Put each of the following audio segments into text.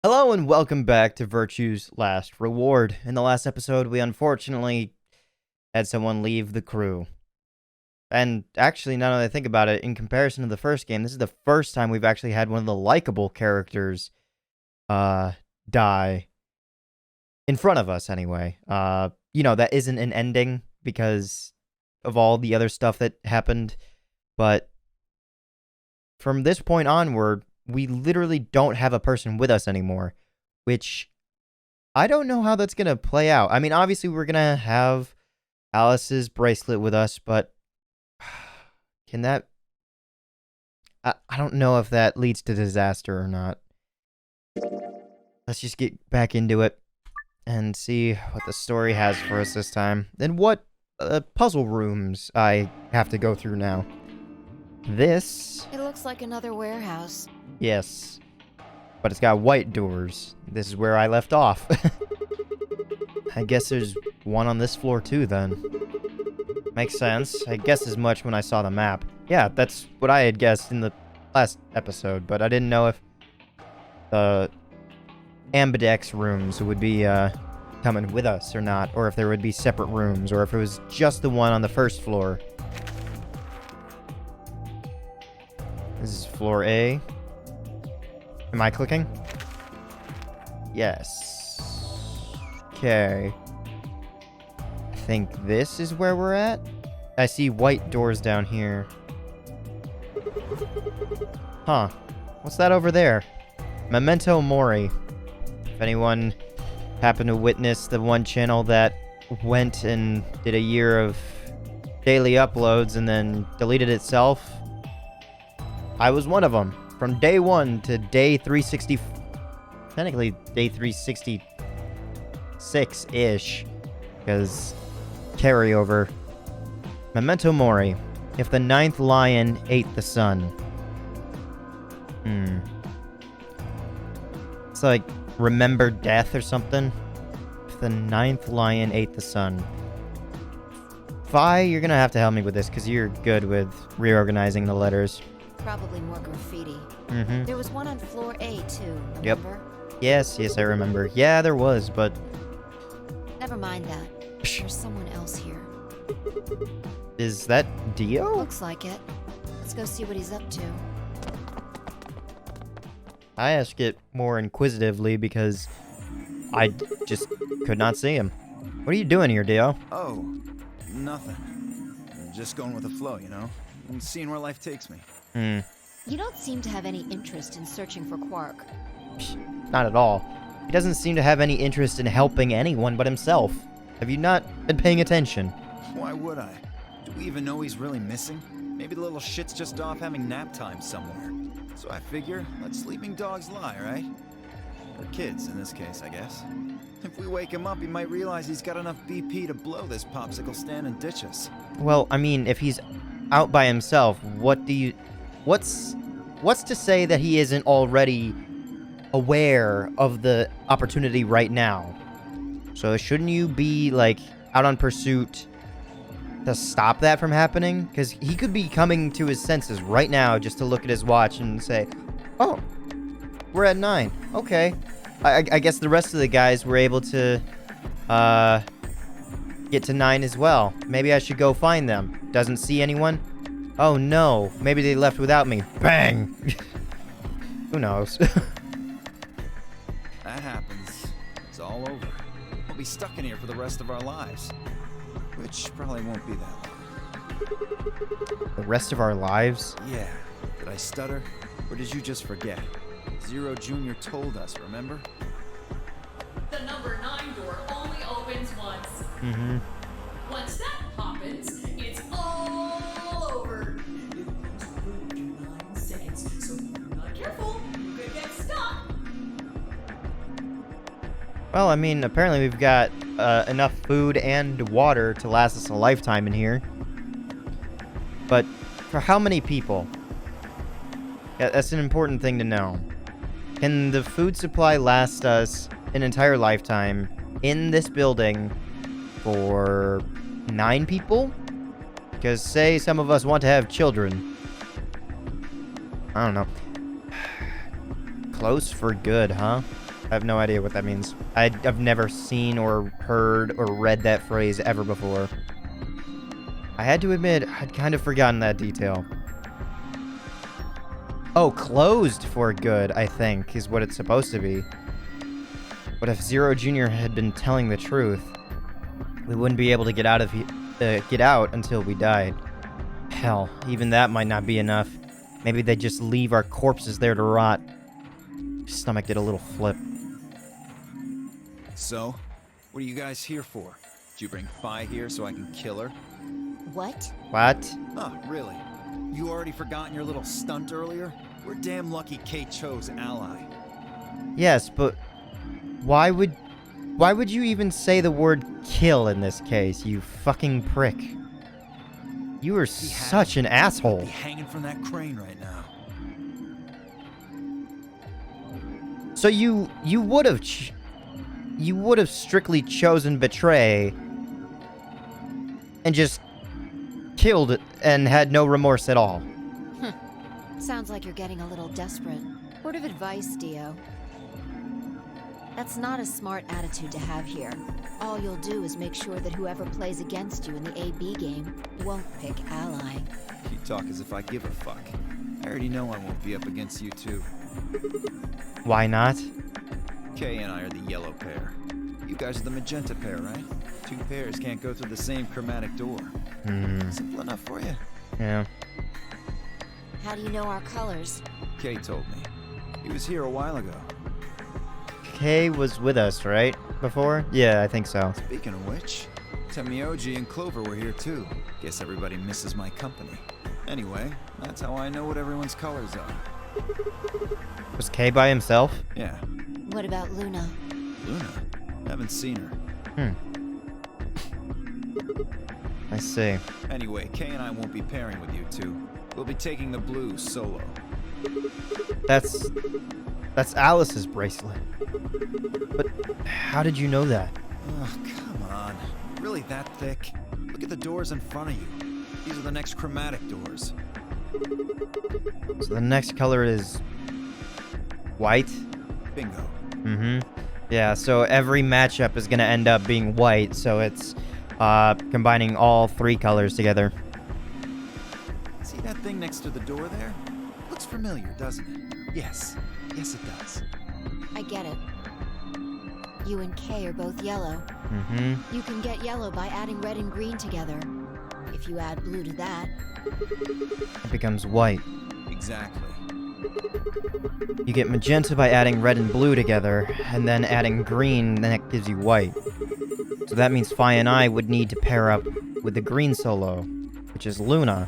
Hello and welcome back to Virtue's Last Reward. In the last episode, we unfortunately had someone leave the crew. And actually, now that I think about it, in comparison to the first game, this is the first time we've actually had one of the likable characters die. In front of us, anyway. That isn't an ending because of all the other stuff that happened. But from this point onward, we literally don't have a person with us anymore, which I don't know how that's going to play out. I mean, obviously, we're going to have Alice's bracelet with us, but can that... I don't know if that leads to disaster or not. Let's just get back into it and see what the story has for us this time. And what puzzle rooms I have to go through now. This... It looks like another warehouse. Yes. But it's got white doors. This is where I left off. I guess there's one on this floor too, then. Makes sense. I guessed as much when I saw the map. Yeah, that's what I had guessed in the last episode, but I didn't know if the ambidex rooms would be coming with us or not, or if there would be separate rooms, or if it was just the one on the first floor. This is floor A. Am I clicking? Yes. Okay. I think this is where we're at. I see white doors down here. Huh. What's that over there? Memento Mori. If anyone happened to witness the one channel that went and did a year of daily uploads and then deleted itself, I was one of them. From day 1 to day 360... Technically, day 366-ish. Because... carryover. Memento Mori. If the ninth lion ate the sun. It's like, remember death or something? If the ninth lion ate the sun. Fi, you're gonna have to help me with this, because you're good with reorganizing the letters. Probably more graffiti. Mm-hmm. There was one on floor A, too, Yep. remember? Yes, I remember. Yeah, there was, but... Never mind that. There's someone else here. Is that Dio? Looks like it. Let's go see what he's up to. I ask it more inquisitively because I just could not see him. What are you doing here, Dio? Oh, nothing. I'm just going with the flow, you know? And seeing where life takes me. You don't seem to have any interest in searching for Quark. Not at all. He doesn't seem to have any interest in helping anyone but himself. Have you not been paying attention? Why would I? Do we even know he's really missing? Maybe the little shit's just off having nap time somewhere. So I figure, let sleeping dogs lie, right? Or kids, in this case, I guess. If we wake him up, he might realize he's got enough BP to blow this popsicle stand and ditch us. Well, I mean, if he's out by himself, what's to say that he isn't already aware of the opportunity right now? So shouldn't you be, like, out on pursuit to stop that from happening? Because he could be coming to his senses right now just to look at his watch and say, oh, we're at 9. Okay. I guess the rest of the guys were able to get to 9 as well. Maybe I should go find them. Doesn't see anyone? Oh no, maybe they left without me. Bang! Who knows? That happens. It's all over. We'll be stuck in here for the rest of our lives. Which probably won't be that long. The rest of our lives? Yeah. Did I stutter? Or did you just forget? Zero Jr. told us, remember? The number 9 door only opens once. Mm-hmm. Once that happens, it's all over. It opens within 9 seconds, so if you're not careful, you could get stuck. Well, I mean, apparently we've got enough food and water to last us a lifetime in here. But for how many people? Yeah, that's an important thing to know. Can the food supply last us an entire lifetime in this building for 9 people? Because say some of us want to have children. I don't know. Close for good, huh? I have no idea what that means. I've never seen or heard or read that phrase ever before. I had to admit, I'd kind of forgotten that detail. Oh, closed for good, I think, is what it's supposed to be. But if Zero Jr. had been telling the truth, we wouldn't be able to get out until we died. Hell, even that might not be enough. Maybe they'd just leave our corpses there to rot. My stomach did a little flip. So, what are you guys here for? Did you bring Fi here so I can kill her? What? What? Oh, really? You already forgotten your little stunt earlier? We're damn lucky Kate chose ally. Yes, but why would you even say the word kill in this case, you fucking prick? You are such an asshole. Be hanging from that crane right now. So you would have strictly chosen betray and just killed it and had no remorse at all. Sounds like you're getting a little desperate. Word of advice, Dio. That's not a smart attitude to have here. All you'll do is make sure that whoever plays against you in the AB game won't pick ally. You talk as if I give a fuck. I already know I won't be up against you two. Why not? Kay and I are the yellow pair. You guys are the magenta pair, right? Two pairs can't go through the same chromatic door. Simple enough for you. Yeah. How do you know our colors? Kay told me. He was here a while ago. Kay was with us, right? Before? Yeah, I think so. Speaking of which, Temioji and Clover were here too. Guess everybody misses my company. Anyway, that's how I know what everyone's colors are. Was Kay by himself? Yeah. What about Luna? Luna? Haven't seen her. I see. Anyway, Kay and I won't be pairing with you two. We'll be taking the blue solo. That's Alice's bracelet. But how did you know that? Oh, come on. Really that thick? Look at the doors in front of you. These are the next chromatic doors. So the next color is white? Bingo. Yeah, so every matchup is gonna end up being white, so it's combining all three colors together. See that thing next to the door there? Looks familiar, doesn't it? Yes. Yes, it does. I get it. You and Kay are both yellow. You can get yellow by adding red and green together. If you add blue to that, It becomes white. Exactly. You get magenta by adding red and blue together, and then adding green, then that gives you white. So that means Fi and I would need to pair up with the green solo, which is Luna.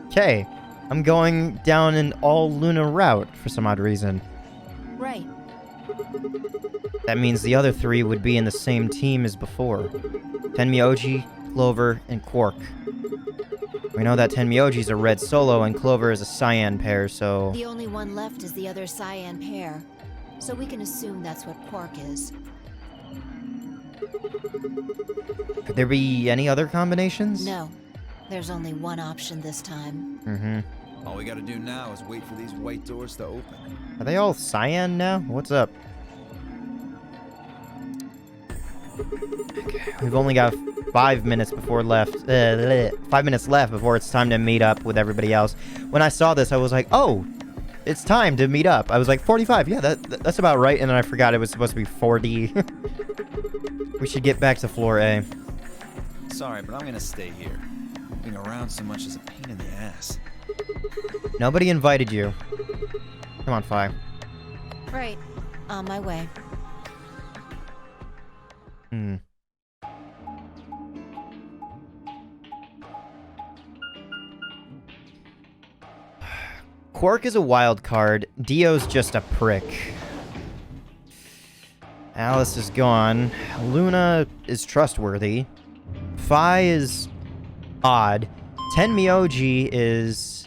Okay, I'm going down an all-Luna route for some odd reason. right. That means the other three would be in the same team as before. Tenmyoji, Clover, and Quark. We know that Tenmyoji's a red solo and Clover is a cyan pair, so... The only one left is the other cyan pair. So we can assume that's what Quark is. Could there be any other combinations? No. There's only one option this time. All we gotta do now is wait for these white doors to open. Are they all cyan now? What's up? Okay, we've only got 5 minutes before left. 5 minutes left before it's time to meet up with everybody else. When I saw this, I was like, oh, it's time to meet up. I was like, 45. Yeah, that's about right. And then I forgot it was supposed to be 40. We should get back to floor A. Sorry, but I'm gonna stay here. Moving around so much is a pain in the ass. Nobody invited you. Come on, Fi. Right. On my way. Quark is a wild card. Dio's just a prick. Alice is gone. Luna is trustworthy. Fi is odd. Tenmyoji is...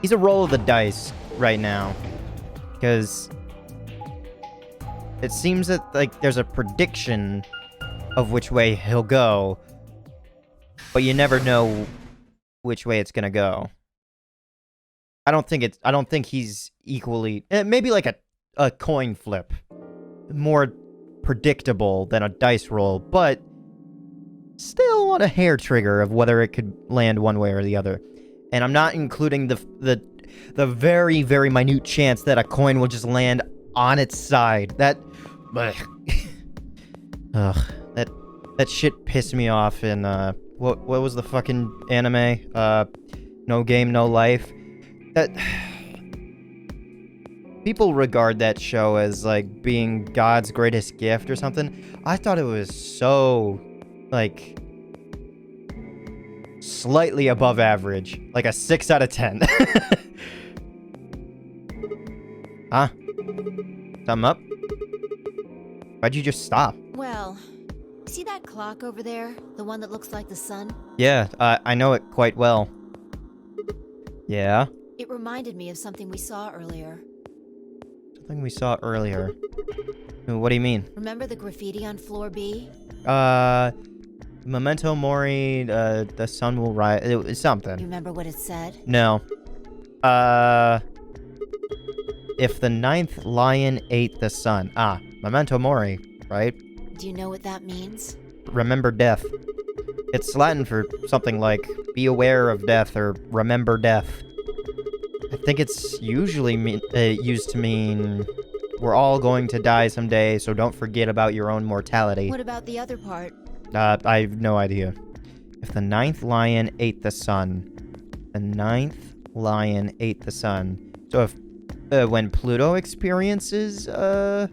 He's a roll of the dice right now. Because... it seems that, like, there's a prediction of which way he'll go, but you never know which way it's gonna go. I don't think he's equally... maybe like a coin flip. More predictable than a dice roll, but still on a hair trigger of whether it could land one way or the other. And I'm not including the very, very minute chance that a coin will just land on its side. That... ugh. That shit pissed me off in, what was the fucking anime? No Game, No Life? That... People regard that show as, like, being God's greatest gift or something. I thought it was so, like, slightly above average. Like a 6 out of 10. Huh? Something up? Why'd you just stop? Well, see that clock over there? The one that looks like the sun? Yeah, I know it quite well. Yeah? It reminded me of something we saw earlier. Something we saw earlier. What do you mean? Remember the graffiti on floor B? Memento Mori, the sun will rise. It was You something. remember what it said? No. If the 9th lion ate the sun. Ah, Memento Mori, right? Do you know what that means? Remember death. It's Latin for something like, be aware of death, or remember death. I think it's usually used to mean, we're all going to die someday, so don't forget about your own mortality. What about the other part? I have no idea. If the 9th lion ate the sun. The 9th lion ate the sun. So if, when Pluto experiences, an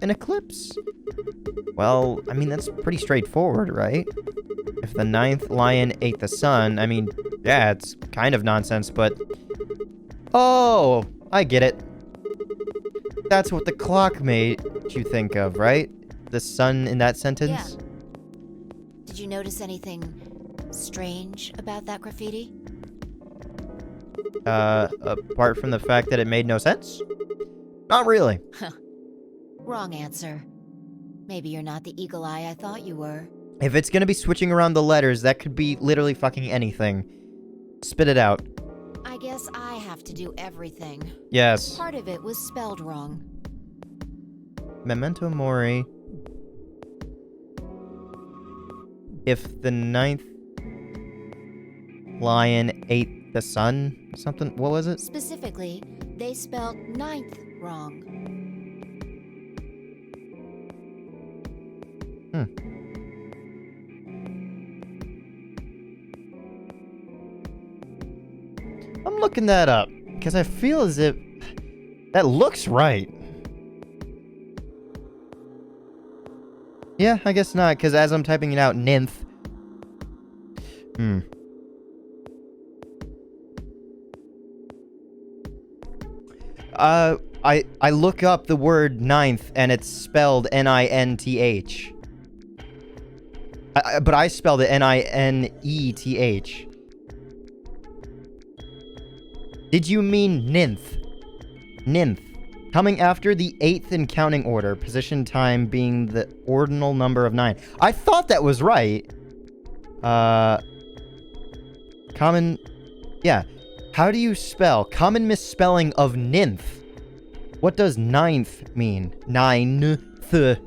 eclipse? Well, I mean, that's pretty straightforward, right? If the 9th lion ate the sun, I mean, yeah, it's kind of nonsense, but... Oh, I get it. That's what the clock made you think of, right? The sun in that sentence? Yeah. Did you notice anything strange about that graffiti? Apart from the fact that it made no sense? Not really. Wrong answer. Maybe you're not the eagle eye I thought you were. If it's gonna be switching around the letters, that could be literally fucking anything. Spit it out. I guess I have to do everything. Yes. Part of it was spelled wrong. Memento Mori. If the 9th lion ate the sun? Something? What was it? Specifically, they spelled ninth wrong. I'm looking that up, because I feel as if that looks right. Yeah, I guess not, because as I'm typing it out, NINeTH. I look up the word ninth, and it's spelled NINTH. But I spelled it NINETH. Did you mean NINeTH? NINeTH. Coming after the 8th in counting order, position time being the ordinal number of 9. I thought that was right. Common... Yeah. How do you spell? Common misspelling of NINeTH. What does ninth mean? NINeTH.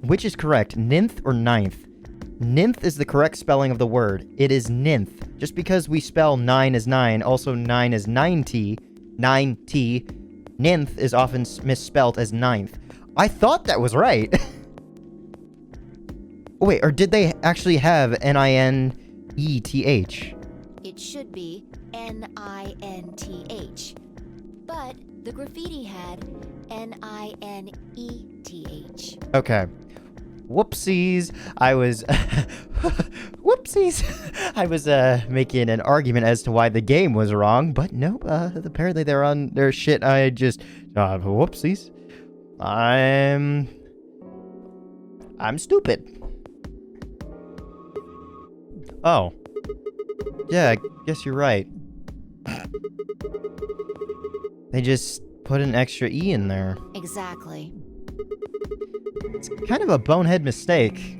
Which is correct, NINeTH or ninth? NINeTH is the correct spelling of the word. It is NINeTH. Just because we spell 9 as 9, also 9 as 9T, 9T, NINeTH is often misspelled as ninth. I thought that was right. Oh, wait, or did they actually have NINETH? It should be NINTH. But the graffiti had NINETH. Okay. Whoopsies. I was... Whoopsies. I was, making an argument as to why the game was wrong, but no, apparently they're on their shit. I just... whoopsies. I'm stupid. Oh. Yeah, I guess you're right. They just put an extra E in there. Exactly. It's kind of a bonehead mistake.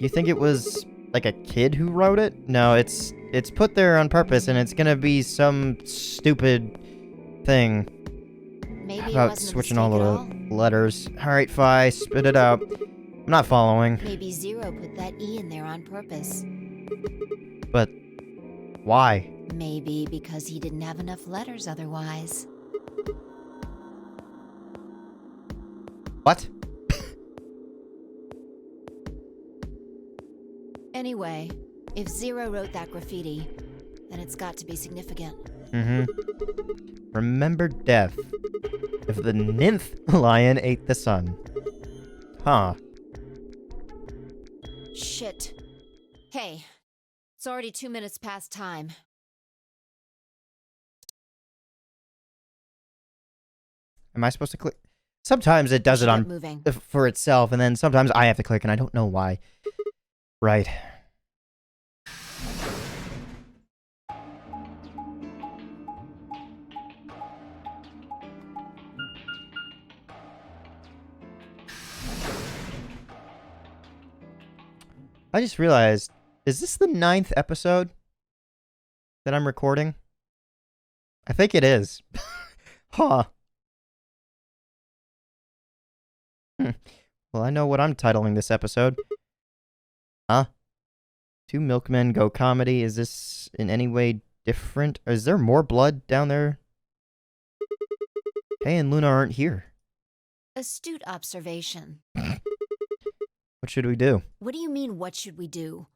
You think it was like a kid who wrote it? No, it's put there on purpose, and it's gonna be some stupid thing. Maybe How it about wasn't a switching mistake all at all. the letters? Alright, Fi, spit it out. I'm not following. Maybe Zero put that E in there on purpose. But why? Maybe because he didn't have enough letters otherwise. What? Anyway, if Zero wrote that graffiti, then it's got to be significant. Remember death if the NINeTH lion ate the sun. Huh. Shit. Hey, it's already 2 minutes past time. Am I supposed to click? Sometimes it does it Get on moving. for itself, and then sometimes I have to click, and I don't know why. Right. I just realized, is this the 9th episode that I'm recording? I think it is. Huh. Well, I know what I'm titling this episode. Huh? Two milkmen go comedy. Is this in any way different? Is there more blood down there? Hey and Luna aren't here. Astute observation. What should we do? What do you mean, what should we do?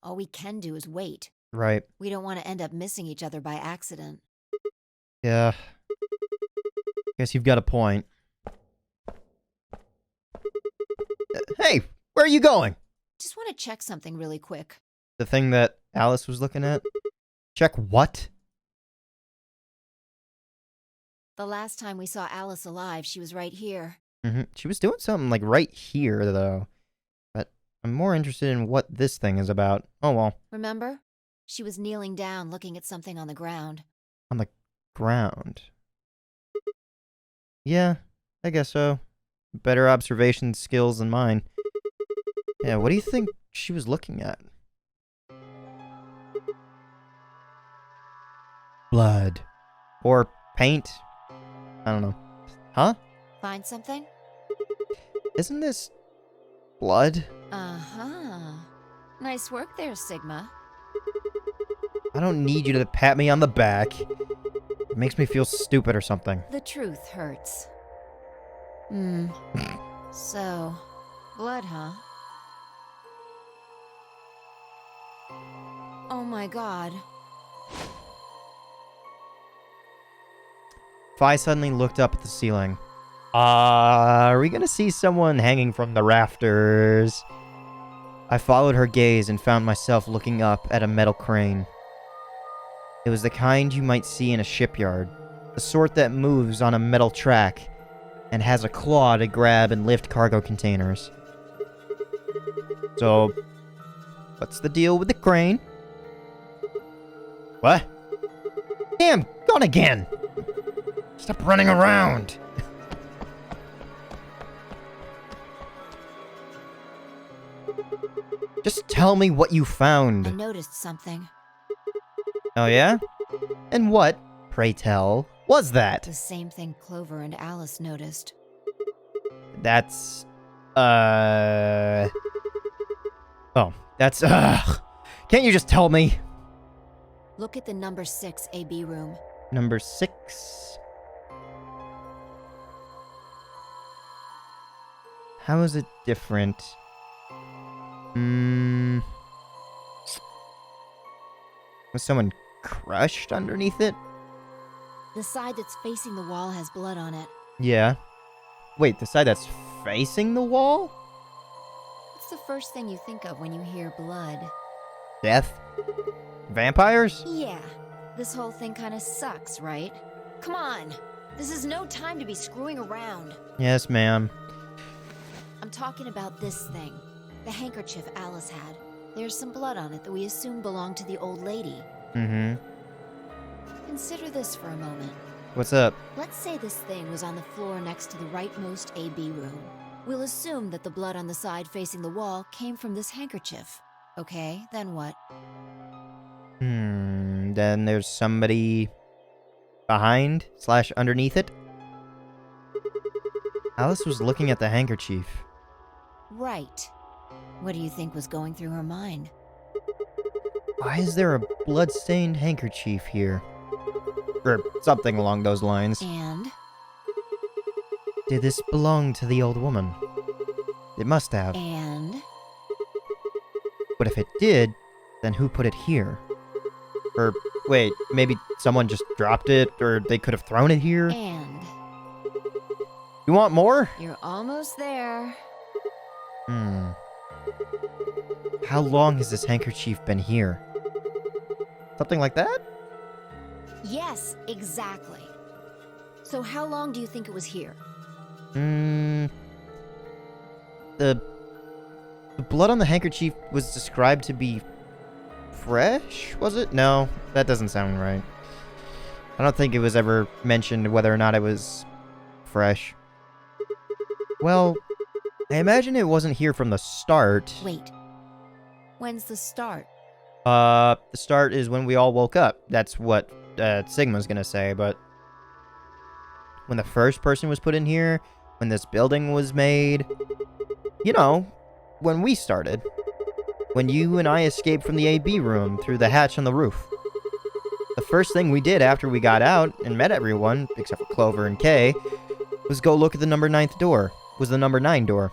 All we can do is wait. Right. We don't want to end up missing each other by accident. Yeah. Guess you've got a point. Hey, where are you going? Just want to check something really quick. The thing that Alice was looking at? Check what? The last time we saw Alice alive, she was right here. She was doing something like right here, though. But I'm more interested in what this thing is about. Oh, well. Remember? She was kneeling down, looking at something on the ground. On the ground. Yeah, I guess so. Better observation skills than mine. Yeah, what do you think she was looking at? Blood. Or paint? I don't know. Huh? Find something? Isn't this blood? Uh-huh. Nice work there, Sigma. I don't need you to pat me on the back. It makes me feel stupid or something. The truth hurts. So, blood, huh? Oh my god. Fi suddenly looked up at the ceiling. Are we gonna see someone hanging from the rafters? I followed her gaze and found myself looking up at a metal crane. It was the kind you might see in a shipyard, the sort that moves on a metal track and has a claw to grab and lift cargo containers. So, what's the deal with the crane? What? Damn, gone again! Stop running around! Just tell me what you I found. noticed something. Oh yeah? And what, pray tell, was that? The same thing Clover and Alice noticed. That's... Oh, that's... Can't you just tell me? Look at the number 6 AB room. Number 6. How is it different? Was someone crushed underneath it? The side that's facing the wall has blood on it. Yeah. Wait, the side that's facing the wall? What's the first thing you think of when you hear blood? Death? Vampires? Yeah, this whole thing kind of sucks, right? Come on, this is no time to be screwing around. Yes, ma'am. I'm talking about this thing, the handkerchief Alice had. There's some blood on it that we assume belonged to the old lady. Consider this for a moment. What's up? Let's say this thing was on the floor next to the rightmost AB room. We'll assume that the blood on the side facing the wall came from this handkerchief. Okay, then what? Then there's somebody behind / underneath it. Alice was looking at the handkerchief. Right. What do you think was going through her mind? Why is there a blood-stained handkerchief here? Or something along those lines. And? Did this belong to the old woman? It must have. And? But if it did, then who put it here? Or, wait, maybe someone just dropped it, or they could have thrown it here? And? You want more? You're almost there. How long has this handkerchief been here? Something like that? Yes, exactly. So how long do you think it was here? The blood on the handkerchief was described to be fresh, was it? No, that doesn't sound right. I don't think it was ever mentioned whether or not it was fresh. Well, I imagine it wasn't here from the start. Wait. When's the start? The start is when we all woke up. That's what Sigma's gonna say, but when the first person was put in here, when this building was made, you know, when we started. When you and I escaped from the AB room through the hatch on the roof. The first thing we did after we got out and met everyone, except for Clover and Kay, was go look at the number 9th door. Was the number 9 door.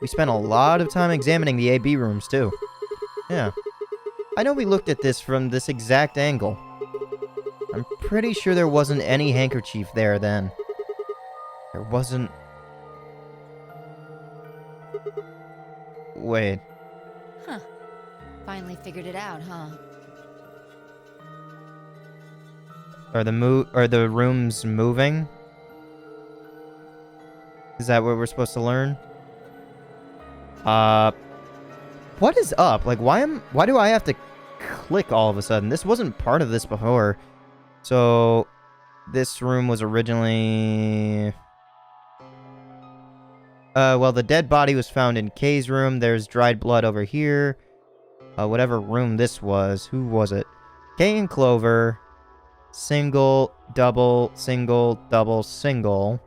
We spent a lot of time examining the AB rooms, too. Yeah. I know we looked at this from this exact angle. I'm pretty sure there wasn't any handkerchief there then. There wasn't... Wait. Huh. Finally figured it out, huh? Are the rooms moving? Is that what we're supposed to learn? What is up? Like, why do I have to click all of a sudden? This wasn't part of this before. So, this room was originally... well, the dead body was found in Kay's room. There's dried blood over here. Whatever room this was. Who was it? Kay and Clover. Single, double, single, double, single.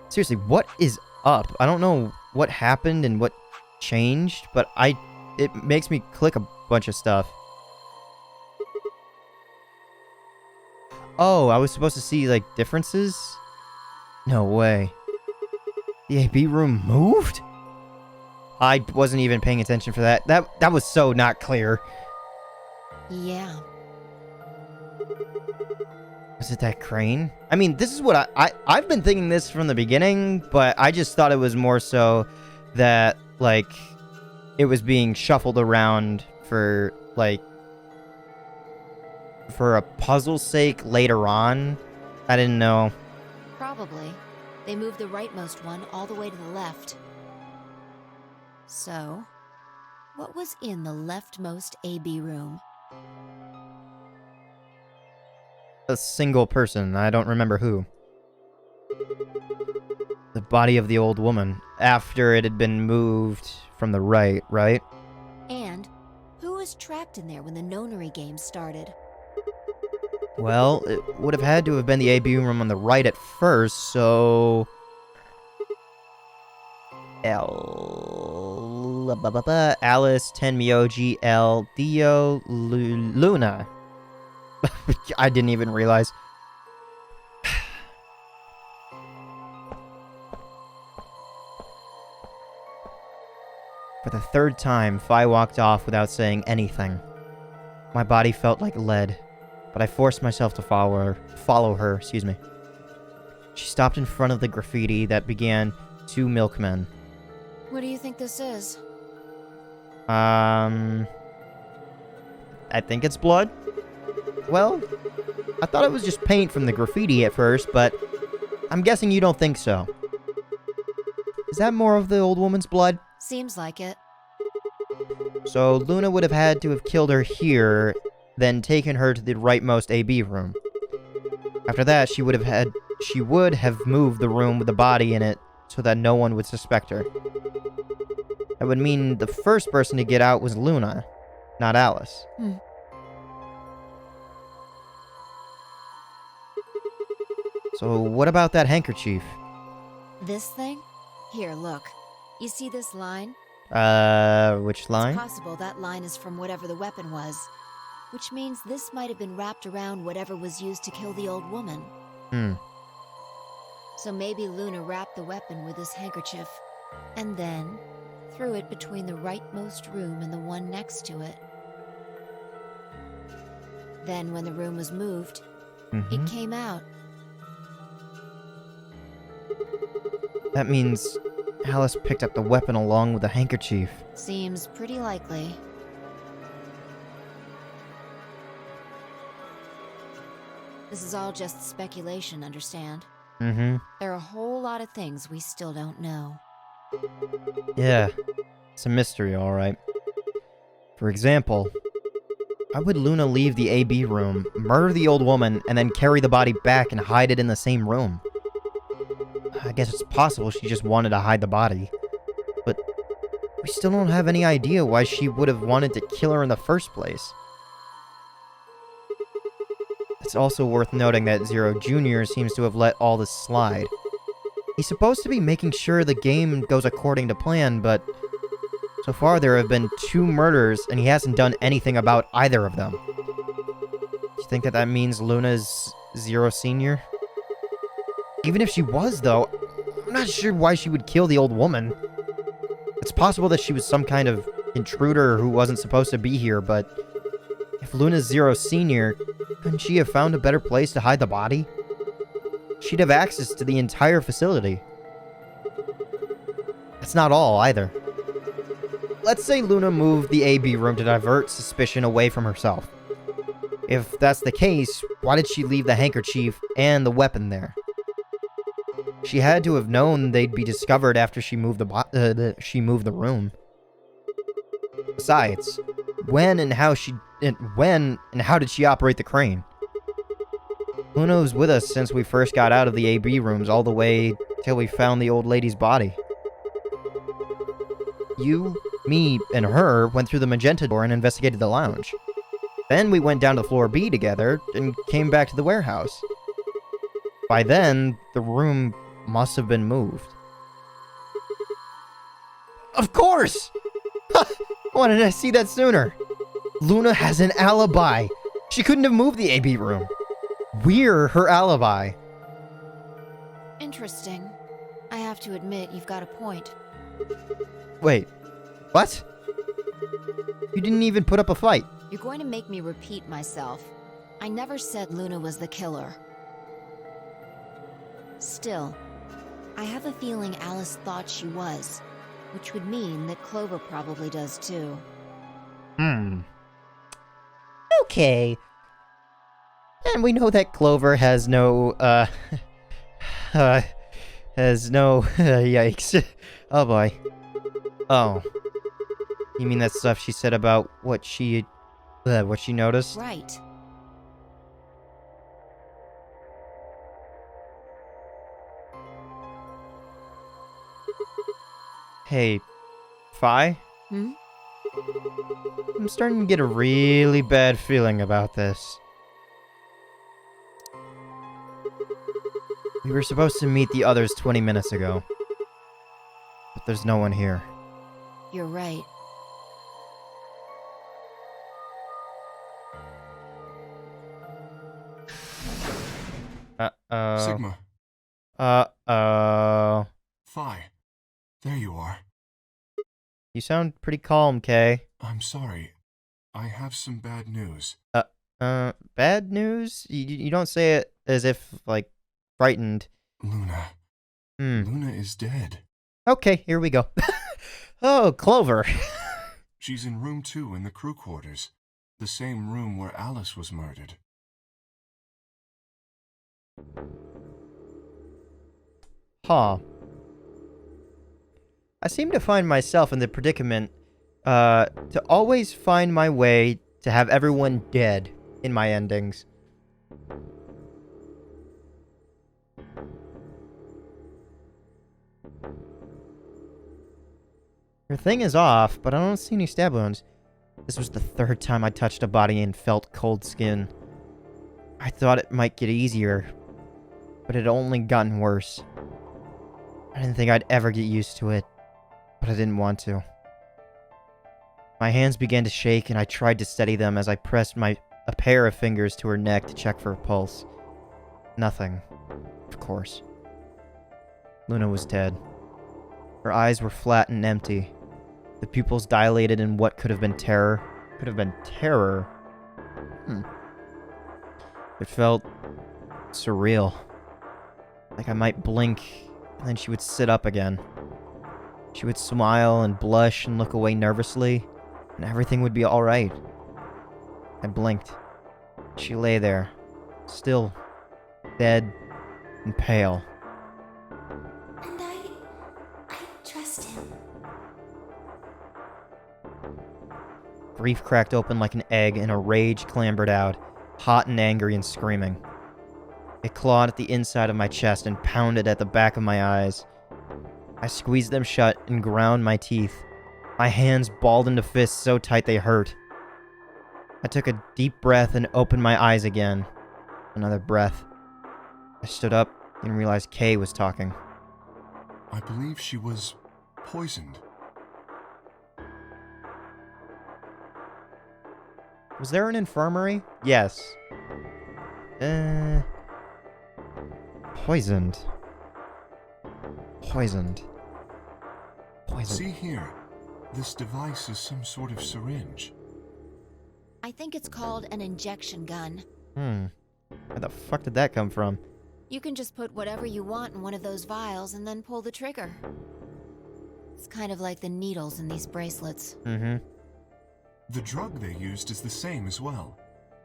Seriously, what is up? I don't know what happened and what changed, but it makes me click a bunch of stuff. Oh, I was supposed to see, like, differences? No way. The AB room moved? I wasn't even paying attention for that. That was so not clear. Yeah. Was it that crane? I mean, this is what I've been thinking this from the beginning, but I just thought it was more so that, like, it was being shuffled around for, like, for a puzzle's sake later on. I didn't know. Probably. They moved the rightmost one all the way to the left. So, what was in the leftmost AB room? A single person. I don't remember who. The body of the old woman. After it had been moved from the right? And who was trapped in there when the nonary game started? Well, it would have had to have been the AB room on the right at first, so... Alice, Tenmyoji, L, Dio, Luna. I didn't even realize. For the third time, Fi walked off without saying anything. My body felt like lead, but I forced myself to follow her, excuse me. She stopped in front of the graffiti that began, "To Milkmen." What do you think this is? I think it's blood. Well, I thought it was just paint from the graffiti at first, but I'm guessing you don't think so. Is that more of the old woman's blood? Seems like it. So Luna would have had to have killed her here, then taken her to the rightmost AB room. After that, she would have moved the room with the body in it so that no one would suspect her. That would mean the first person to get out was Luna, not Alice. So what about that handkerchief? This thing? Here, look. You see this line? Which line? It's possible that line is from whatever the weapon was, which means this might have been wrapped around whatever was used to kill the old woman. So maybe Luna wrapped the weapon with this handkerchief, and then threw it between the rightmost room and the one next to it. Then when the room was moved, it came out. That means Alice picked up the weapon along with the handkerchief. Seems pretty likely. This is all just speculation, understand? There are a whole lot of things we still don't know. Yeah, it's a mystery, alright. For example, why would Luna leave the AB room, murder the old woman, and then carry the body back and hide it in the same room? I guess it's possible she just wanted to hide the body. But we still don't have any idea why she would have wanted to kill her in the first place. It's also worth noting that Zero Jr. seems to have let all this slide. He's supposed to be making sure the game goes according to plan, but so far there have been 2 murders and he hasn't done anything about either of them. Do you think that means Luna's Zero Sr.? Even if she was, though, I'm not sure why she would kill the old woman. It's possible that she was some kind of intruder who wasn't supposed to be here, but if Luna's Zero Sr., couldn't she have found a better place to hide the body? She'd have access to the entire facility. That's not all, either. Let's say Luna moved the AB room to divert suspicion away from herself. If that's the case, why did she leave the handkerchief and the weapon there? She had to have known they'd be discovered after she moved the room. Besides, when and how did she operate the crane? Luna was with us since we first got out of the AB rooms all the way till we found the old lady's body. You, me, and her went through the magenta door and investigated the lounge. Then we went down to floor B together and came back to the warehouse. By then, the room must have been moved. Of course! I wanted to see that sooner. Luna has an alibi. She couldn't have moved the AB room. We're her alibi. Interesting. I have to admit, you've got a point. Wait, what? You didn't even put up a fight. You're going to make me repeat myself. I never said Luna was the killer. Still, I have a feeling Alice thought she was, which would mean that Clover probably does too. Okay. And we know that Clover has no, yikes. Oh boy. Oh. You mean that stuff she said about what she noticed? Right. Hey, Fi? Hmm? I'm starting to get a really bad feeling about this. We were supposed to meet the others 20 minutes ago. But there's no one here. You're right. Uh-oh. Sigma. Uh-oh. Phi. There you are. You sound pretty calm, Kay. I'm sorry. I have some bad news. Bad news? You don't say it as if, like, frightened. Luna. Luna is dead. Okay, here we go. Oh, Clover. She's in room 2 in the crew quarters. The same room where Alice was murdered. Huh. I seem to find myself in the predicament, to always find my way to have everyone dead in my endings. Her thing is off, but I don't see any stab wounds. This was the third time I touched a body and felt cold skin. I thought it might get easier, but it had only gotten worse. I didn't think I'd ever get used to it, but I didn't want to. My hands began to shake, and I tried to steady them as I pressed a pair of fingers to her neck to check for a pulse. Nothing, of course. Luna was dead. Her eyes were flat and empty. The pupils dilated in what could have been terror. Could have been terror. It felt surreal. Like I might blink, and then she would sit up again. She would smile and blush and look away nervously, and everything would be alright. I blinked. She lay there, still, dead, and pale. And I trust him. Grief cracked open like an egg, and a rage clambered out, hot and angry and screaming. It clawed at the inside of my chest and pounded at the back of my eyes. I squeezed them shut and ground my teeth. My hands balled into fists so tight they hurt. I took a deep breath and opened my eyes again. Another breath. I stood up and realized Kay was talking. I believe she was poisoned. Was there an infirmary? Yes. Poisoned. Poisoned. Poisoned. See here. This device is some sort of syringe. I think it's called an injection gun. Where the fuck did that come from? You can just put whatever you want in one of those vials and then pull the trigger. It's kind of like the needles in these bracelets. The drug they used is the same as well.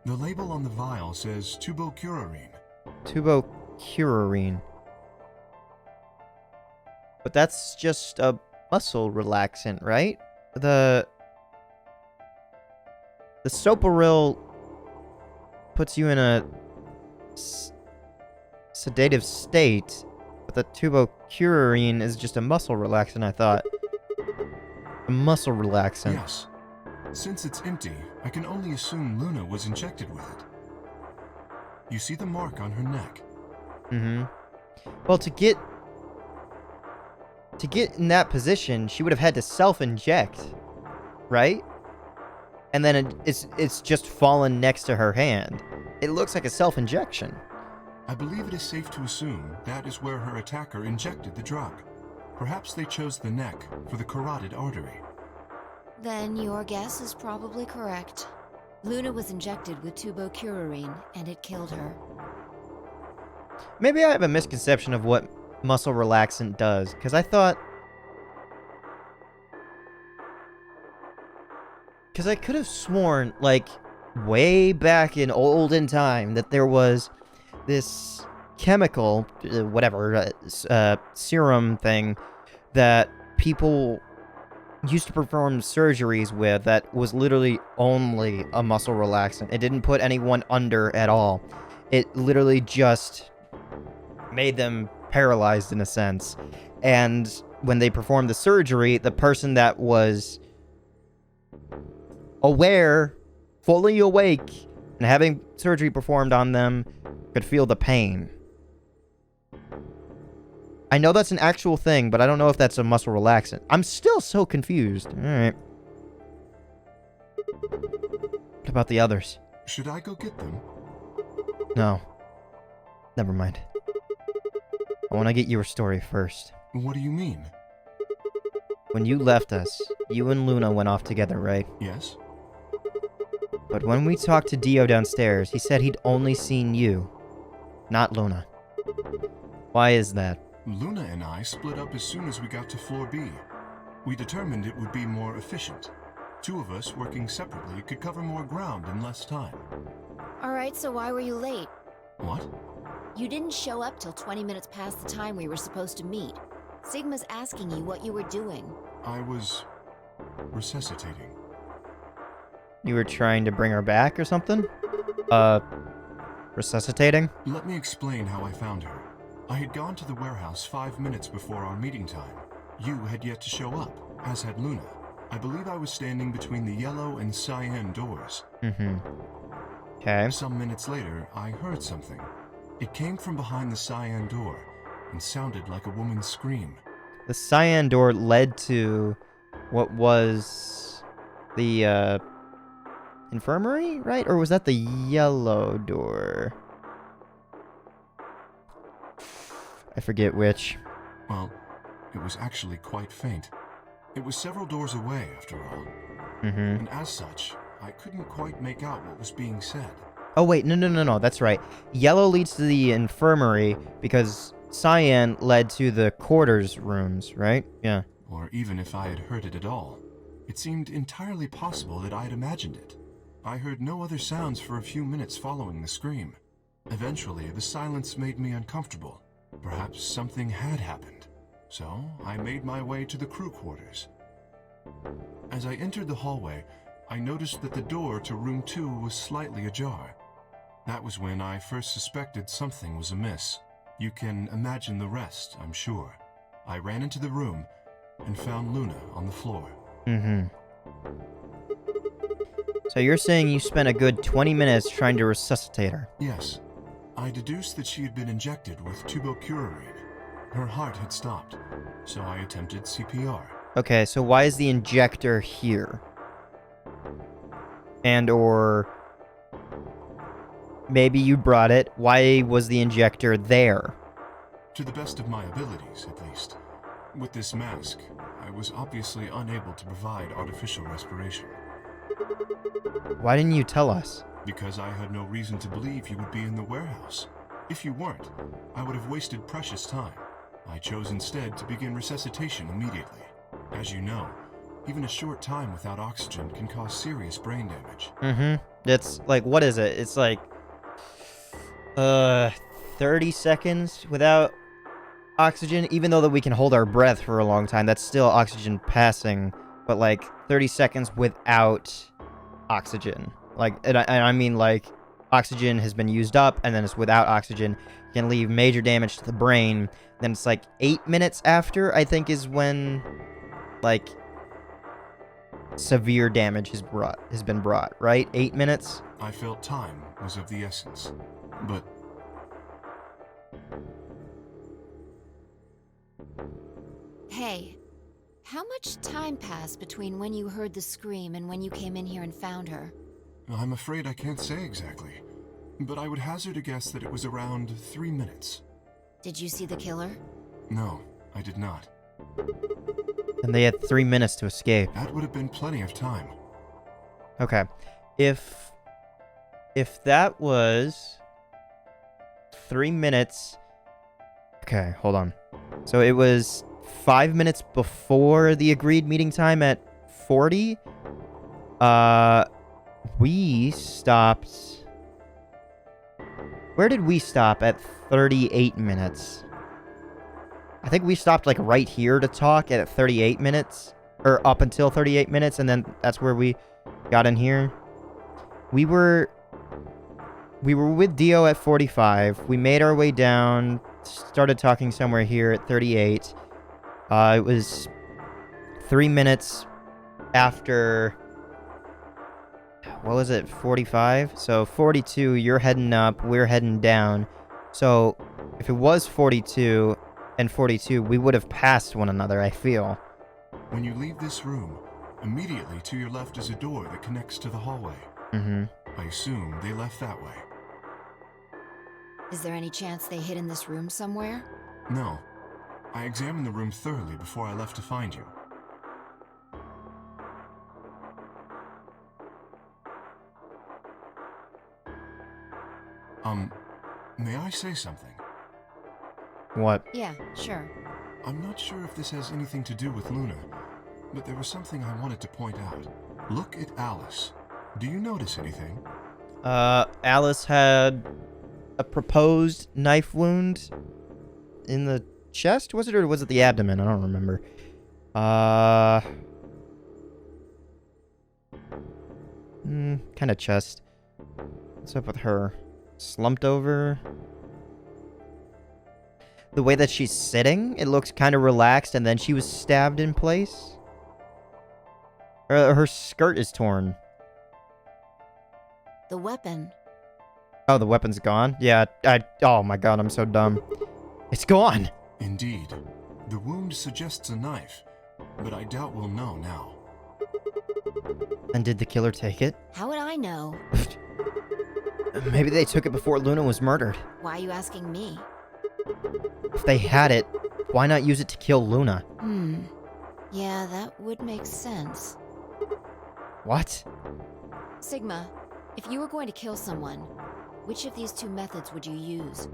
The label on the vial says tubocurarine. Tubocurarine. But that's just a muscle relaxant, right? The Soparil puts you in a sedative state, but the tubocurarine is just a muscle relaxant, I thought. A muscle relaxant. Yes. Since it's empty, I can only assume Luna was injected with it. You see the mark on her neck? Well, to get in that position, she would have had to self-inject, right? And then it's just fallen next to her hand. It looks like a self-injection. I believe it is safe to assume that is where her attacker injected the drug. Perhaps they chose the neck for the carotid artery. Then your guess is probably correct. Luna was injected with tubocurarine, and it killed her. Maybe I have a misconception of what muscle relaxant does, because I thought... Because I could have sworn, like, way back in olden time, that there was this chemical, serum thing, that people used to perform surgeries with that was literally only a muscle relaxant. It didn't put anyone under at all. It literally just made them paralyzed in a sense. And when they performed the surgery, the person that was aware, fully awake, and having surgery performed on them could feel the pain. I know that's an actual thing, but I don't know if that's a muscle relaxant. I'm still so confused. Alright. What about the others? Should I go get them? No. Never mind. I want to get your story first. What do you mean? When you left us, you and Luna went off together, right? Yes? But when we talked to Dio downstairs, he said he'd only seen you, not Luna. Why is that? Luna and I split up as soon as we got to floor B. We determined it would be more efficient. Two of us working separately could cover more ground in less time. Alright, so why were you late? What? You didn't show up till 20 minutes past the time we were supposed to meet. Sigma's asking you what you were doing. I was resuscitating. You were trying to bring her back or something? Resuscitating? Let me explain how I found her. I had gone to the warehouse 5 minutes before our meeting time. You had yet to show up, as had Luna. I believe I was standing between the yellow and cyan doors. Mm-hmm. Okay. Some minutes later, I heard something. It came from behind the cyan door and sounded like a woman's scream. The cyan door led to what was the infirmary, right? Or was that the yellow door? I forget which. Well, it was actually quite faint. It was several doors away, after all. Mm-hmm. And as such, I couldn't quite make out what was being said. Oh, wait, no, that's right. Yellow leads to the infirmary because cyan led to the quarters rooms, right? Yeah. Or even if I had heard it at all, it seemed entirely possible that I had imagined it. I heard no other sounds for a few minutes following the scream. Eventually, the silence made me uncomfortable. Perhaps something had happened. So, I made my way to the crew quarters. As I entered the hallway, I noticed that the door to room 2 was slightly ajar. That was when I first suspected something was amiss. You can imagine the rest, I'm sure. I ran into the room and found Luna on the floor. Mm-hmm. So you're saying you spent a good 20 minutes trying to resuscitate her? Yes. I deduced that she had been injected with tubocurarine. Her heart had stopped, so I attempted CPR. Okay, so why is the injector here? And or maybe you brought it. Why was the injector there? To the best of my abilities, at least. With this mask, I was obviously unable to provide artificial respiration. Why didn't you tell us? Because I had no reason to believe you would be in the warehouse. If you weren't, I would have wasted precious time. I chose instead to begin resuscitation immediately. As you know, even a short time without oxygen can cause serious brain damage. Mm-hmm. It's like, what is it? It's like 30 seconds without oxygen. Even though that we can hold our breath for a long time, that's still oxygen passing. But like 30 seconds without oxygen. Like, and I mean, like, oxygen has been used up, and then it's without oxygen. Can leave major damage to the brain. Then it's like 8 minutes after, I think, is when, like, severe damage has been brought, right? 8 minutes? I felt time was of the essence. But Hey, how much time passed between when you heard the scream and when you came in here and found her? I'm afraid I can't say exactly. But I would hazard a guess that it was around 3 minutes. Did you see the killer? No, I did not. And they had 3 minutes to escape. That would have been plenty of time. Okay. If that was 3 minutes... Okay, hold on. So it was 5 minutes before the agreed meeting time at 40. We stopped... Where did we stop at 38 minutes? I think we stopped, like, right here to talk at 38 minutes. Or up until 38 minutes, and then that's where we got in here. We were with Dio at 45. We made our way down, started talking somewhere here at 38. It was 3 minutes after... What was it? 45? So 42, you're heading up, we're heading down. So if it was 42 and 42, we would have passed one another, I feel. When you leave this room, immediately to your left is a door that connects to the hallway. Mm-hmm. I assume they left that way. Is there any chance they hid in this room somewhere? No. I examined the room thoroughly before I left to find you. May I say something? What? Yeah, sure. I'm not sure if this has anything to do with Luna, but there was something I wanted to point out. Look at Alice. Do you notice anything? Alice had a proposed knife wound in the chest, was it, or was it the abdomen? I don't remember. Kind of chest. What's up with her? Slumped over? the way that she's sitting, it looks kind of relaxed, and then she was stabbed in place. Her skirt is torn. The weapon. Oh, the weapon's gone? Yeah, oh my god, I'm so dumb. It's gone! Indeed. The wound suggests a knife, but I doubt we'll know now. And did the killer take it? How would I know? Maybe they took it before Luna was murdered. Why are you asking me? If they had it, why not use it to kill Luna? Yeah, that would make sense. What? Sigma, if you were going to kill someone, which of these two methods would you use?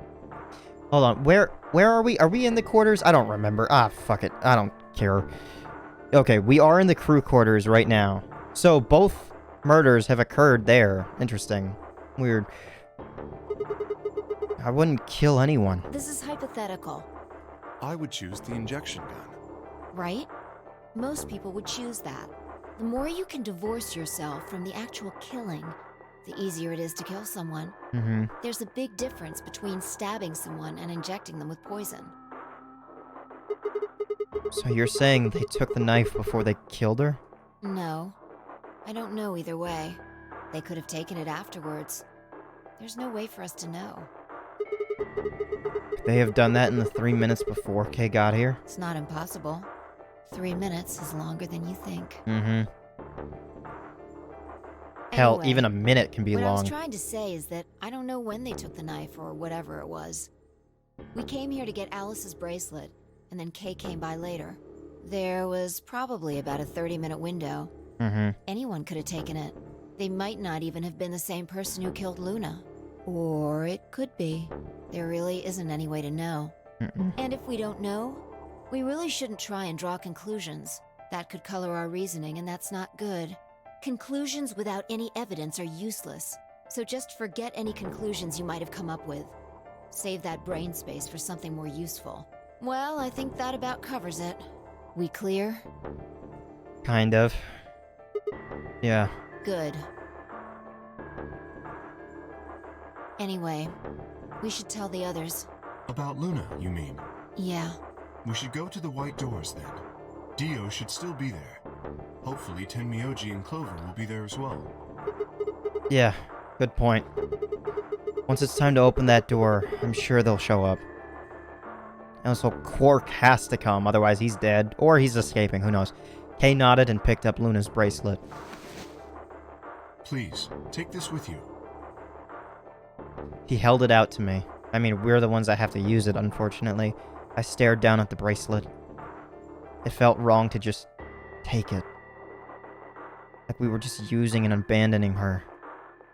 Hold on, where are we? Are we in the quarters? I don't remember. Ah, fuck it. I don't care. Okay, we are in the crew quarters right now. So both murders have occurred there. Interesting. Weird. I wouldn't kill anyone. This is hypothetical, I would choose the injection gun. right? Most people would choose that. The more you can divorce yourself from the actual killing, the easier it is to kill someone. There's a big difference between stabbing someone and injecting them with poison. So you're saying they took the knife before they killed her? No. I don't know either way. They could have taken it afterwards. There's no way for us to know. Could they have done that in the 3 minutes before Kay got here? It's not impossible. 3 minutes is longer than you think. Hell, Anyway, even a minute can be what I was long. trying to say is that I don't know when they took the knife or whatever it was. We came here to get Alice's bracelet, and then Kay came by later. There was probably about a 30-minute window. Anyone could have taken it. They might not even have been the same person who killed Luna. Or it could be. There really isn't any way to know. And if we don't know, we really shouldn't try and draw conclusions. That could color our reasoning, and that's not good. Conclusions without any evidence are useless. So just forget any conclusions you might have come up with. Save that brain space for something more useful. Well, I think that about covers it. We clear? Kind of. Yeah. Good. Anyway, we should tell the others. About Luna, you mean? Yeah. We should go to the white doors then. Dio should still be there. Hopefully Tenmyoji and Clover will be there as well. Yeah, good point. Once it's time to open that door, I'm sure they'll show up. And so Quark has to come, otherwise he's dead. Or he's escaping, who knows. Kay nodded and picked up Luna's bracelet. Please, take this with you. He held it out to me. I mean, we're the ones that have to use it, unfortunately. I stared down at the bracelet. It felt wrong to just take it. Like we were just using and abandoning her.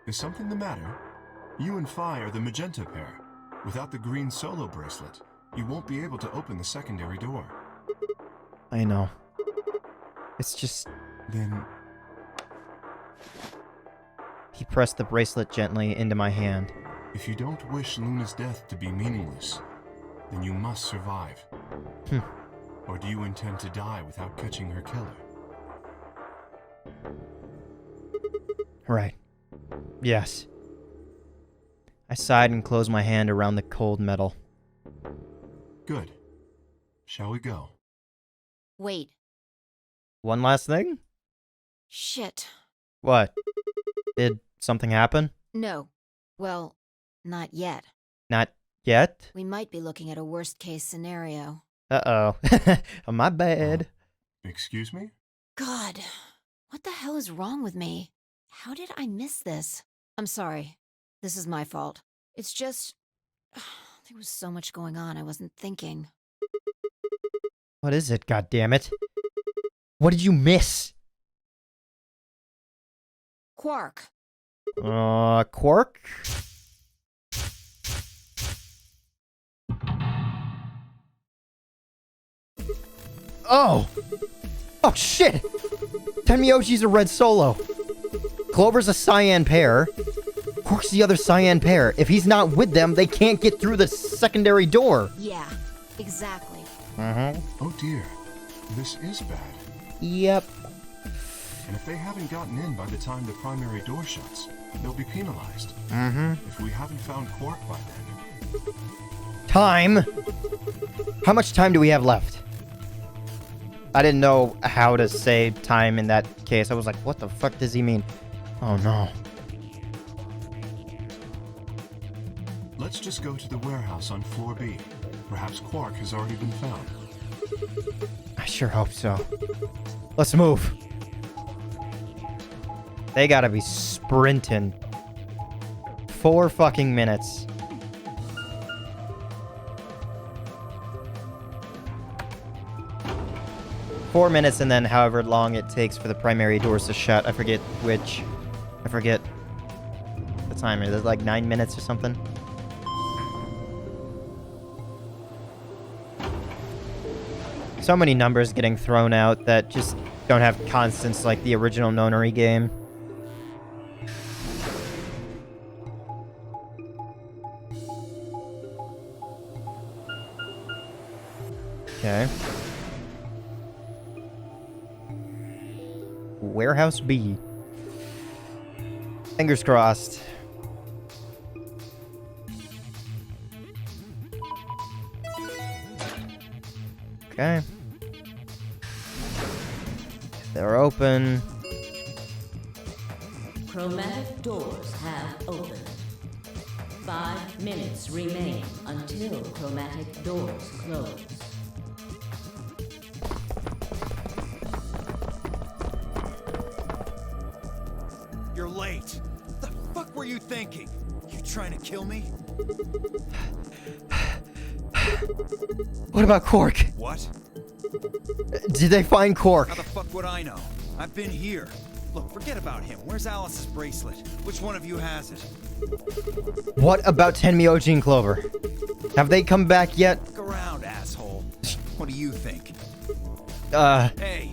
Is something the matter? You and Phi are the magenta pair. Without the green solo bracelet, you won't be able to open the secondary door. I know. It's just... Then... He pressed the bracelet gently into my hand. If you don't wish Luna's death to be meaningless, then you must survive. Or do you intend to die without catching her killer? Right. Yes. I sighed and closed my hand around the cold metal. Good. Shall we go? Wait. One last thing? Shit. What? Did something happen? No. Well, not yet. Not yet? We might be looking at a worst-case scenario. Uh-oh. My bad. Excuse me? God, what the hell is wrong with me? How did I miss this? I'm sorry. This is my fault. It's just... there was so much going on I wasn't thinking. What is it, goddammit? What did you miss? Quark. Quark? Oh! Oh, shit! Tenmyoji's a red solo. Clover's a cyan pair. Quark's the other cyan pair. If he's not with them, they can't get through the secondary door. Yeah, exactly. Oh dear. This is bad. Yep. And if they haven't gotten in by the time the primary door shuts, they'll be penalized. If we haven't found Quark by then... Time? How much time do we have left? I didn't know how to say time in that case. I was like, what the fuck does he mean? Oh no. Let's just go to the warehouse on floor B. Perhaps Quark has already been found. I sure hope so. Let's move. They gotta be sprinting. 4 fucking minutes. Four minutes and then however long it takes for the primary doors to shut. I forget which. I forget the timer. Is it like 9 minutes or something? So many numbers getting thrown out that just don't have constants like the original Nonary game. Okay. Warehouse B. Fingers crossed. Okay. They're open. Chromatic doors have opened. 5 minutes remain until chromatic doors close. You're late. What the fuck were you thinking? You trying to kill me? What about Quark? What? Did they find Quark? How the fuck would I know? I've been here. Look, forget about him. Where's Alice's bracelet? Which one of you has it? What about Tenmyoji and Clover? Have they come back yet? Look around, asshole. What do you think? Hey,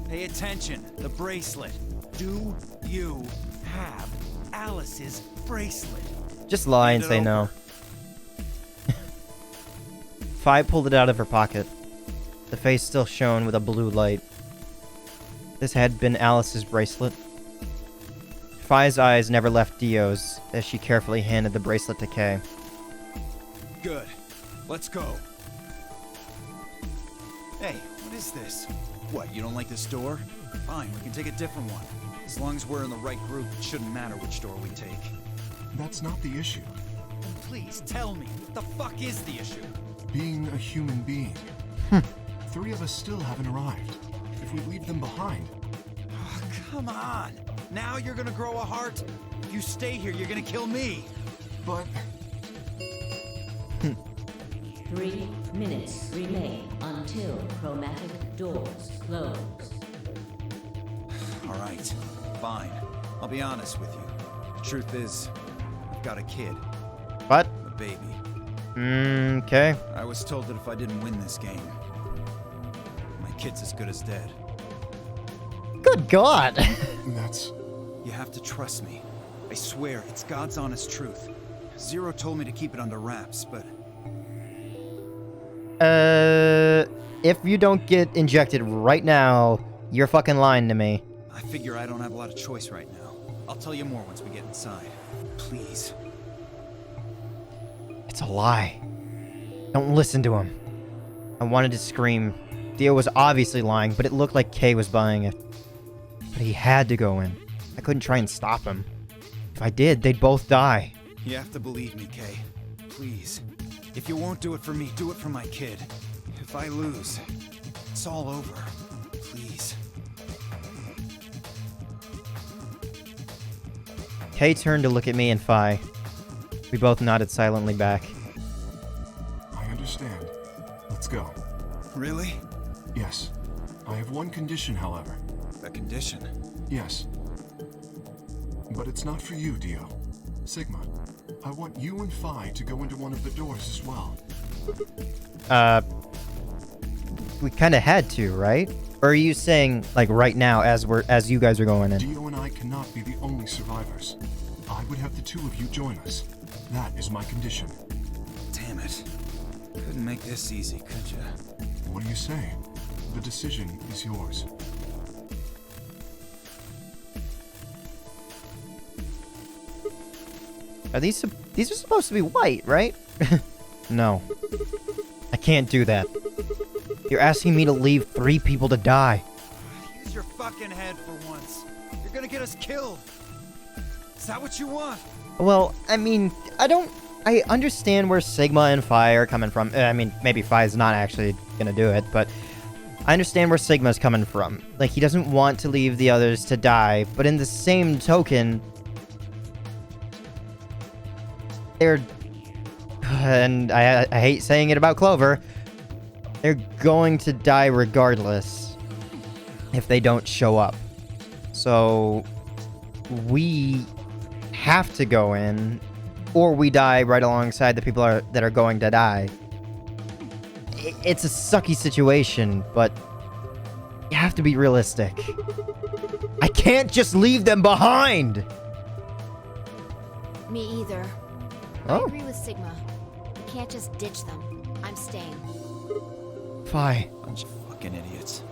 pay attention. The bracelet. Do you have Alice's bracelet? just lie and Hand it say over. no. Fi pulled it out of her pocket. The face still shone with a blue light. This had been Alice's bracelet. Fi's eyes never left Dio's as she carefully handed the bracelet to Kay. Good. Let's go. Hey, what is this? What, you don't like this door? Fine, we can take a different one. As long as we're in the right group, it shouldn't matter which door we take. That's not the issue. Then please, tell me, what the fuck is the issue? Being a human being. 3 of us still haven't arrived. If we leave them behind, Oh, come on. Now you're gonna grow a heart? If you stay here, you're gonna kill me. but 3 minutes remain until chromatic doors close. All right, fine. I'll be honest with you. The truth is, I've got a kid, What? a baby. Okay. I was told that if I didn't win this game, my kid's as good as dead. Good God. that's... You have to trust me. I swear, it's God's honest truth. Zero told me to keep it under wraps, but If you don't get injected right now, you're fucking lying to me. I figure I don't have a lot of choice right now. I'll tell you more once we get inside. Please. It's a lie. Don't listen to him. I wanted to scream. Dio was obviously lying, but it looked like Kay was buying it. But he had to go in. I couldn't try and stop him. If I did, they'd both die. You have to believe me, Kay. Please. If you won't do it for me, do it for my kid. If I lose, it's all over. Please. Kay turned to look at me and Fi. We both nodded silently back. I understand. Let's go. Really? Yes. I have one condition, however. A condition? Yes. But it's not for you, Dio. Sigma, I want you and Phi to go into one of the doors as well. We kind of had to, right? Or are you saying, like, right now, as you guys are going in? Dio and I cannot be the only survivors. I would have the 2 of you join us. That is my condition. Damn it. Couldn't make this easy, could ya? What do you say? The decision is yours. Are these are supposed to be white, right? No. I can't do that. You're asking me to leave 3 people to die. Use your fucking head for once. You're gonna get us killed. Is that what you want? Well, I mean, I understand where Sigma and Phi are coming from. I mean, maybe Phi's not actually gonna do it, but I understand where Sigma's coming from. Like, he doesn't want to leave the others to die, but in the same token, they're... And I hate saying it about Clover, they're going to die regardless if they don't show up. So, we have to go in, or we die right alongside the people that are going to die. It's a sucky situation, but you have to be realistic. I can't just leave them behind! Me either. I agree with Sigma. We can't just ditch them. I'm staying. Phi. Bunch of fucking idiots.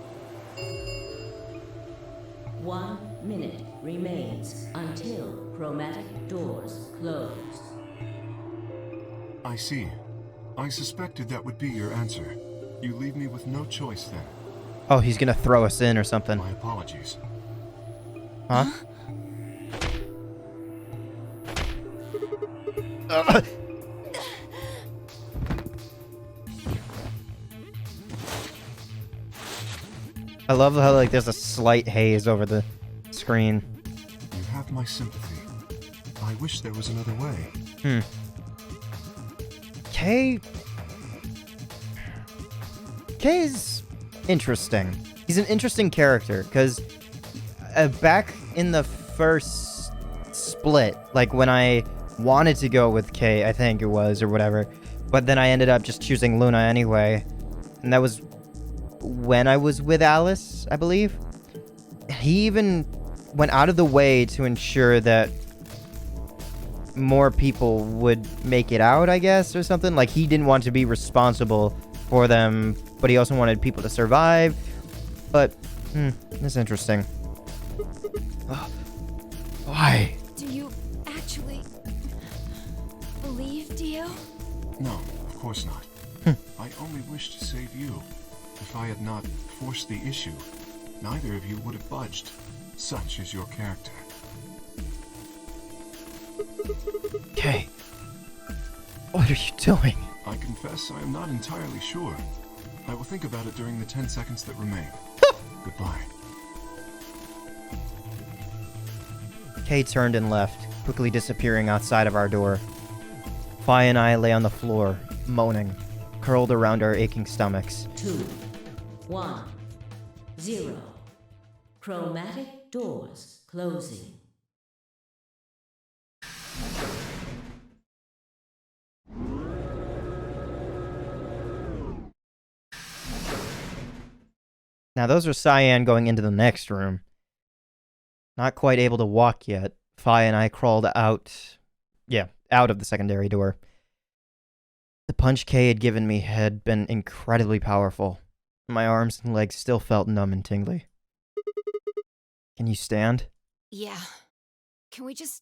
1 minute remains until chromatic doors close. I see. I suspected that would be your answer. You leave me with no choice then. Oh, he's gonna throw us in or something. My apologies. Huh? I love how, like, there's a slight haze over the screen. You have my sympathy. I wish there was another way. Kay's interesting. He's an interesting character, because back in the first split, like when I wanted to go with Kay, I think it was, or whatever, but then I ended up just choosing Luna anyway, and that was when I was with Alice, I believe. He even went out of the way to ensure that more people would make it out, I guess, or something. Like, he didn't want to be responsible for them, but he also wanted people to survive. But, that's interesting. Why? Do you actually believe, Dio? No, of course not. I only wish to save you. If I had not forced the issue, neither of you would have budged. Such is your character. Kay, what are you doing? I confess I am not entirely sure. I will think about it during the 10 seconds that remain. Goodbye. Kay turned and left, quickly disappearing outside of our door. Phi and I lay on the floor, moaning, curled around our aching stomachs. 2, 1, 0. Chromatic doors closing. Now those are Cyan going into the next room. Not quite able to walk yet, Phi and I crawled out of the secondary door. The punch Kay had given me had been incredibly powerful. My arms and legs still felt numb and tingly. Can you stand? Yeah. Can we just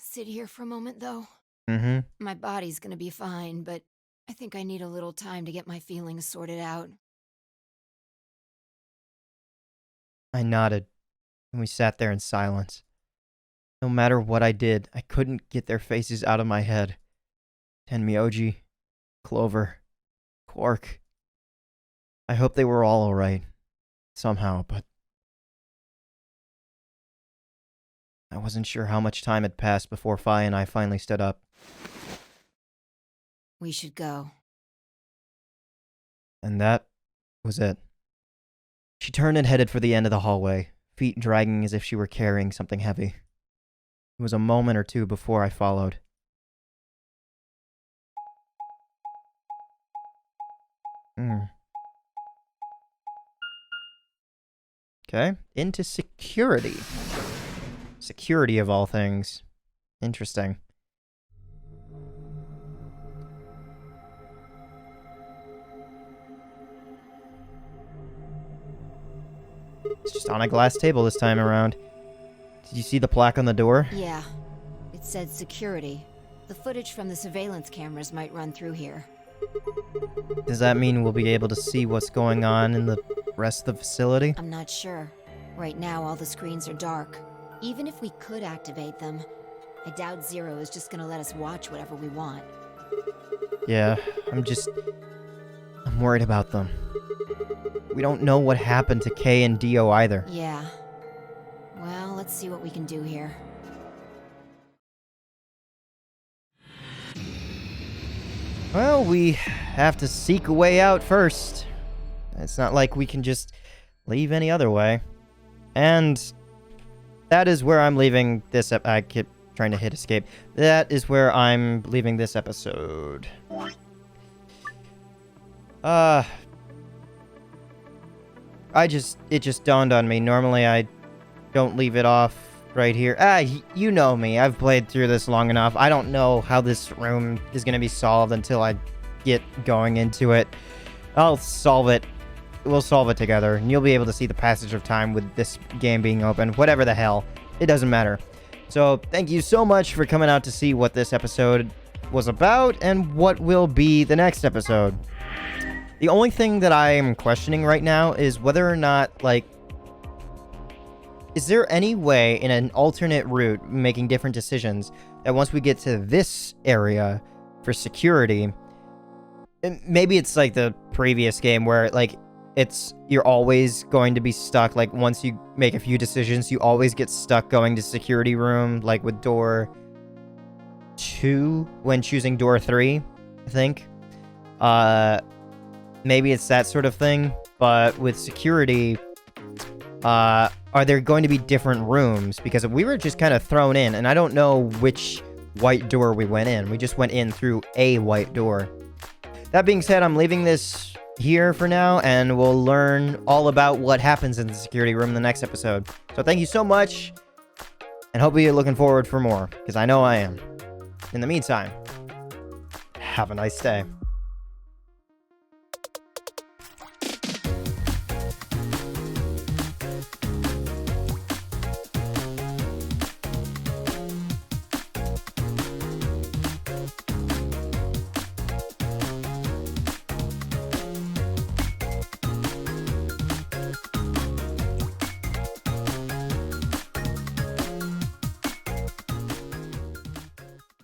sit here for a moment, though? Mm-hmm. My body's gonna be fine, but I think I need a little time to get my feelings sorted out. I nodded, and we sat there in silence. No matter what I did, I couldn't get their faces out of my head. Tenmyoji, Clover, Quark. I hope they were all alright. Somehow, but I wasn't sure how much time had passed before Phi and I finally stood up. We should go. And that was it. She turned and headed for the end of the hallway, feet dragging as if she were carrying something heavy. It was a moment or two before I followed. Okay, into security. Security of all things. Interesting. It's just on a glass table this time around. Did you see the plaque on the door? Yeah. It said security. The footage from the surveillance cameras might run through here. Does that mean we'll be able to see what's going on in the rest of the facility? I'm not sure. Right now, all the screens are dark. Even if we could activate them, I doubt Zero is just gonna let us watch whatever we want. Yeah, I'm worried about them. We don't know what happened to Kay and Dio either. Yeah. Well, let's see what we can do here. Well, we have to seek a way out first. It's not like we can just leave any other way. And that is where I'm leaving this I keep trying to hit escape. That is where I'm leaving this episode. It just dawned on me. Normally I don't leave it off right here. You know me. I've played through this long enough. I don't know how this room is going to be solved until I get going into it. I'll solve it. We'll solve it together, and you'll be able to see the passage of time with this game being open. Whatever the hell. It doesn't matter. So, thank you so much for coming out to see what this episode was about, and what will be the next episode. The only thing that I am questioning right now is whether or not, like, is there any way in an alternate route, making different decisions, that once we get to this area for security, maybe it's like the previous game where, like, you're always going to be stuck, like, once you make a few decisions, you always get stuck going to security room, like with door 2 when choosing door 3, I think. Maybe it's that sort of thing, but with security, are there going to be different rooms? Because we were just kind of thrown in, and I don't know which white door we went in. We just went in through a white door. That being said, I'm leaving this here for now, and we'll learn all about what happens in the security room in the next episode. So thank you so much, and hope you're looking forward for more, because I know I am. In the meantime, have a nice day.